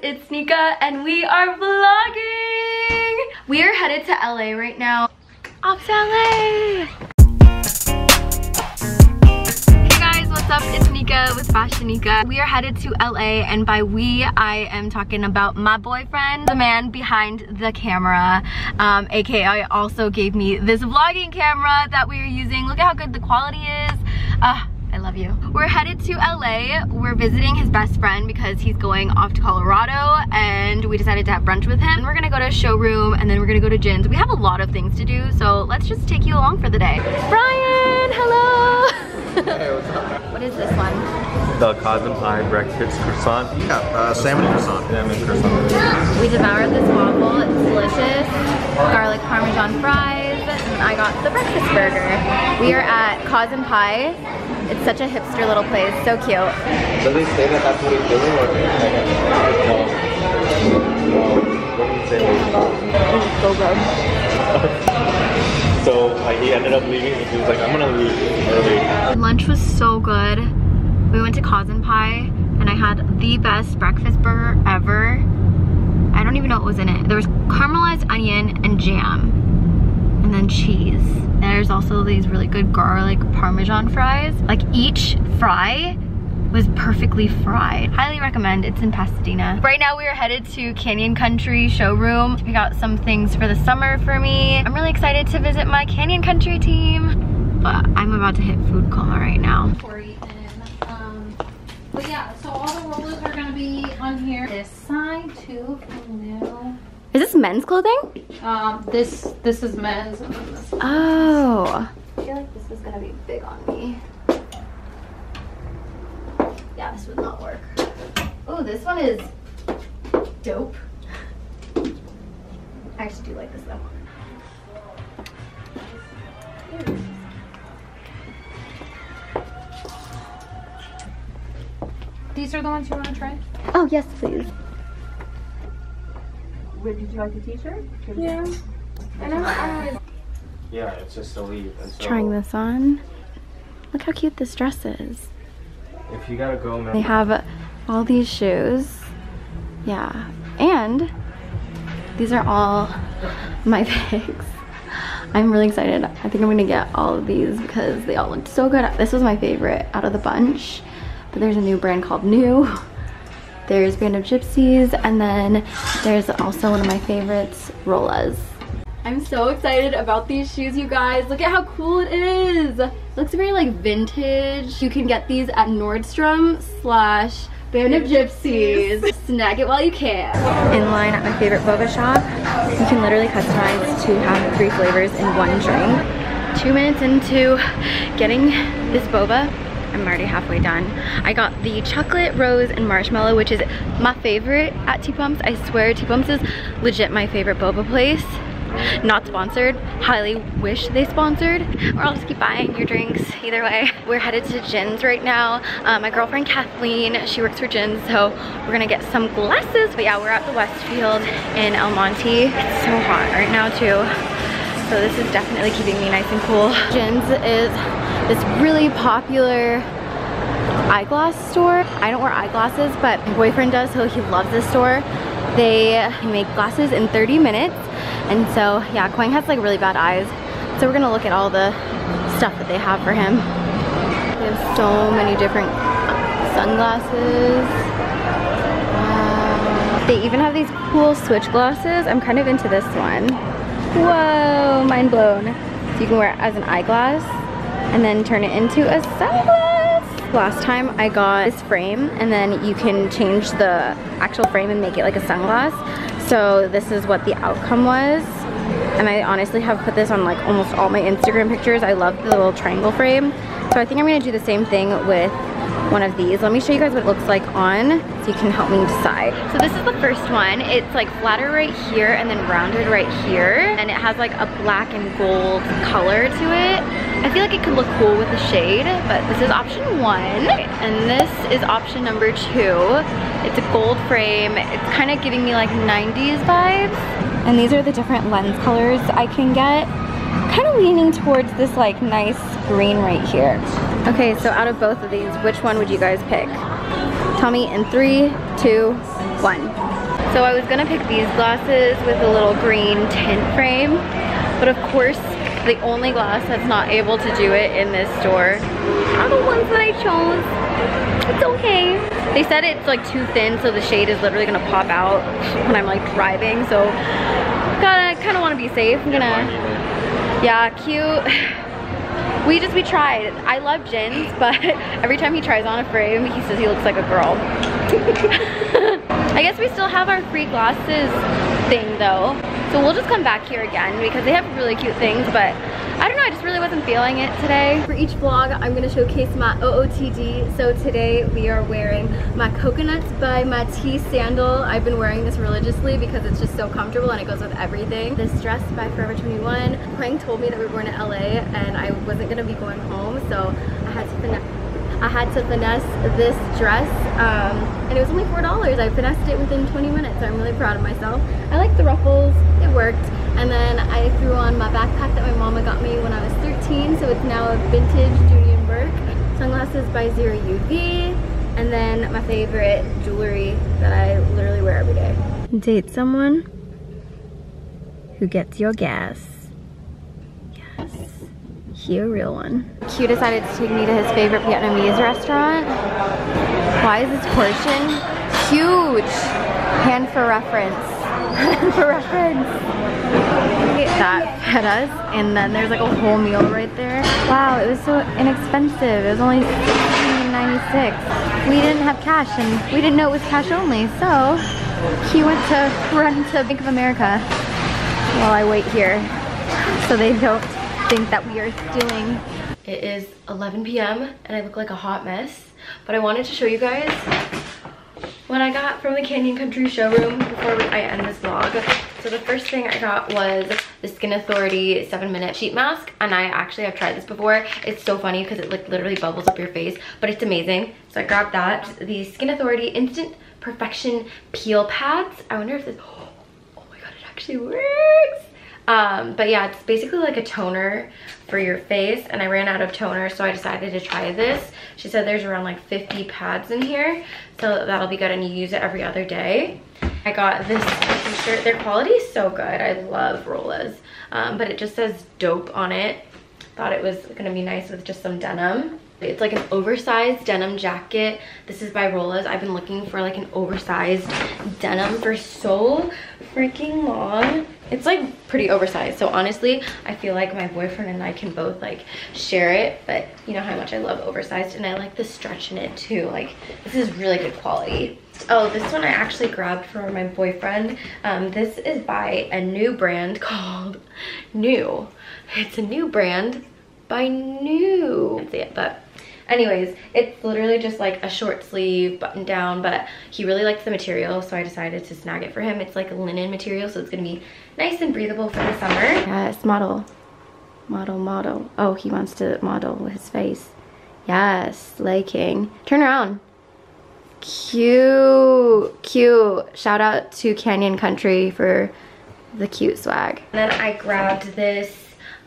It's Nika and we are vlogging! We are headed to LA right now. Off to LA! Hey guys, what's up? It's Nika with Fashion Nika. We are headed to LA, and by we, I am talking about my boyfriend, the man behind the camera, aka also gave me this vlogging camera that we are using. Look at how good the quality is. I love you. We're headed to LA. We're visiting his best friend because he's going off to Colorado, and we decided to have brunch with him. And we're gonna go to Showroom, and then we're gonna go to Jins. We have a lot of things to do, so let's just take you along for the day. Brian, hello! Hey, what's up? What is this one? The cotton pie breakfast croissant. Yeah, salmon croissant. Salmon croissant. We devoured this waffle. It's delicious. Garlic parmesan fries, and I got the breakfast burger. We are at Cotton Pie. It's such a hipster little place, so cute. Does he say that that's what he's doing, or no? So he ended up leaving, and he was like, I'm gonna leave early. Lunch was so good. We went to Cotton Pie, and I had the best breakfast burger ever. I don't even know what was in it. There was caramelized onion and jam, and then cheese. There's also these really good garlic parmesan fries. Like, each fry was perfectly fried. Highly recommend. It's in Pasadena. Right now we are headed to Canyon Country Showroom. We got some things for the summer for me. I'm really excited to visit my Canyon Country team. But I'm about to hit food coma right now. But yeah, so all the rollers are gonna be on here. This side too from Neuw. Is this men's clothing? This is men's. Oh. I feel like this was gonna be big on me. Yeah, this would not work. Oh, this one is dope. I actually do like this though. These are the ones you want to try? Oh, yes, please. Did you like the t-shirt? Yeah. Yeah, it's just a leave. And so Trying this on. Look how cute this dress is. if you gotta go, man. They have all these shoes. Yeah. And these are all my bags. I'm really excited. I think I'm gonna get all of these because they all looked so good. This was my favorite out of the bunch. But there's a new brand called Neuw. There's brand of Gypsies, and then there's also one of my favorites, Rollas. I'm so excited about these shoes, you guys. Look at how cool it is. It looks very like vintage. You can get these at Nordstrom / Brand of Gypsies. Snag it while you can. In line at my favorite boba shop. You can literally customize to have 3 flavors in one drink. 2 minutes into getting this boba, I'm already halfway done. I got the chocolate, rose, and marshmallow, which is my favorite at T-Pumps. I swear T-Pumps is legit my favorite boba place. Not sponsored. Highly wish they sponsored. Or I'll just keep buying your drinks. Either way. We're headed to Jins right now. My girlfriend Kathleen, she works for Jins, so we're gonna get some glasses. But yeah, we're at the Westfield in El Monte. It's so hot right now too. So this is definitely keeping me nice and cool. Jins is this really popular eyeglass store. I don't wear eyeglasses, but my boyfriend does, so he loves this store. They make glasses in 30 minutes. And so, yeah, Quang has like really bad eyes. So we're gonna look at all the stuff that they have for him. They have so many different sunglasses. Wow. They even have these cool switch glasses. I'm kind of into this one. Whoa, mind blown. So you can wear it as an eyeglass and then turn it into a sunglass. Last time I got this frame, and then you can change the actual frame and make it like a sunglass. So this is what the outcome was. And I honestly have put this on like almost all my Instagram pictures. I love the little triangle frame. So I think I'm gonna do the same thing with one of these. Let me show you guys what it looks like on so you can help me decide. So this is the first one. It's like flatter right here and then rounded right here. And it has like a black and gold color to it. I feel like it could look cool with the shade, but this is option 1. And this is option number 2. It's a gold frame. It's kind of giving me like 90s vibes. And these are the different lens colors I can get. Kind of leaning towards this like nice green right here. Okay, so out of both of these, which one would you guys pick? Tell me in 3, 2, 1. So I was gonna pick these glasses with a little green tint frame, but of course, the only glass that's not able to do it in this store are the ones that I chose. It's okay. They said it's like too thin, so the shade is literally gonna pop out when I'm like driving, so kind of want to be safe. I'm gonna, yeah, cute. We tried. I love Jins, but every time he tries on a frame, he says he looks like a girl. I guess we still have our free glasses thing though, so we'll just come back here again because they have really cute things, but I don't know, I just really wasn't feeling it today. For each vlog, I'm gonna showcase my OOTD. So today we are wearing my Coconuts by Matisse sandal. I've been wearing this religiously because it's just so comfortable and it goes with everything. This dress by Forever 21. Quang told me that we were going to LA and I wasn't gonna be going home, so I had to finesse this dress, and it was only $4. I finessed it within 20 minutes, so I'm really proud of myself. I like the ruffles, it worked. And then I threw on my backpack that my mama got me when I was 13, so it's now a vintage Judy & Burke. Sunglasses by Zero UV, and then my favorite jewelry that I literally wear every day. Date someone who gets your gas. Yes. He a real one. Q decided to take me to his favorite Vietnamese restaurant. Why is this portion huge? Hand for reference. For reference. That fed us, and then there's like a whole meal right there. Wow, it was so inexpensive. It was only $16.96. We didn't have cash, and we didn't know it was cash only, so he went to run to Bank of America while I wait here, so they don't think that we are stealing. It is 11 p.m. and I look like a hot mess, but I wanted to show you guys what I got from the Canyon Country showroom before I end this vlog. So the first thing I got was the Skin Authority 7-minute sheet mask, and I actually have tried this before. It's so funny because it like literally bubbles up your face, but it's amazing. So I grabbed that. The Skin Authority Instant Perfection Peel Pads. I wonder if this, oh my god, it actually works. But yeah, it's basically like a toner for your face, and I ran out of toner, so I decided to try this. She said there's around like 50 pads in here, so that'll be good, and you use it every other day. I got this t-shirt. Their quality is so good. I love Rollas, but it just says dope on it. Thought it was gonna be nice with just some denim. It's like an oversized denim jacket. This is by Rolla's. I've been looking for like an oversized denim for so freaking long. It's like pretty oversized, so honestly I feel like my boyfriend and I can both like share it, but you know how much I love oversized, and I like the stretch in it too. Like, this is really good quality. Oh, this one I actually grabbed for my boyfriend. This is by a new brand called Neuw. It's a new brand by Neuw. That's it, but anyways, it's literally just like a short sleeve button down, but he really likes the material, so I decided to snag it for him. It's like a linen material, so it's gonna be nice and breathable for the summer. Yes, model. Oh, he wants to model with his face. Yes, Slay King. Turn around. Cute. Shout out to Canyon Country for the cute swag. And then I grabbed this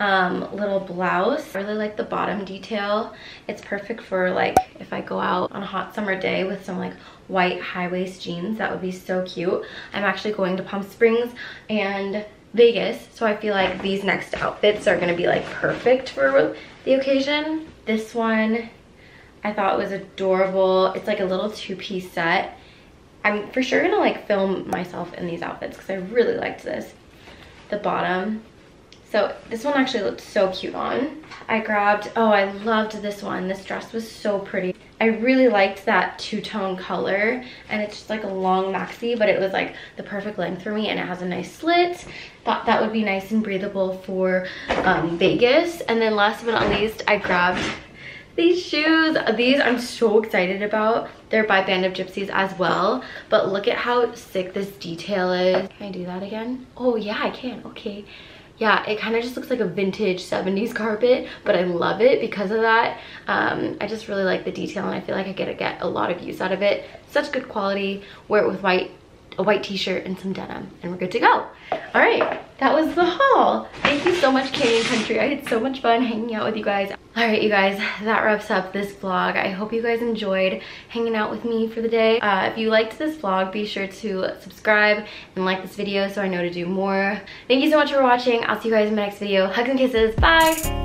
little blouse. I really like the bottom detail. It's perfect for like if I go out on a hot summer day with some like white high-waist jeans. That would be so cute. I'm actually going to Palm Springs and Vegas, so I feel like these next outfits are gonna be like perfect for the occasion. This one I thought was adorable. It's like a little two-piece set. I'm for sure gonna like film myself in these outfits because I really liked this. The bottom. So this one actually looked so cute on. I grabbed, oh, I loved this one. This dress was so pretty. I really liked that two-tone color, and it's just like a long maxi, but it was like the perfect length for me, and it has a nice slit. Thought that would be nice and breathable for Vegas. And then last but not least, I grabbed these shoes. These I'm so excited about. They're by Band of Gypsies as well, but look at how sick this detail is. Can I do that again? Oh yeah, I can. Okay. Yeah, it kind of just looks like a vintage 70s carpet, but I love it because of that. I just really like the detail, and I feel like I get a lot of use out of it. Such good quality. Wear it with white a white t-shirt and some denim, and we're good to go. All right, that was the haul. Thank you so much, Canadian Country. I had so much fun hanging out with you guys. All right, you guys, that wraps up this vlog. I hope you guys enjoyed hanging out with me for the day. If you liked this vlog, be sure to subscribe and like this video so I know to do more. Thank you so much for watching. I'll see you guys in my next video. Hugs and kisses. Bye.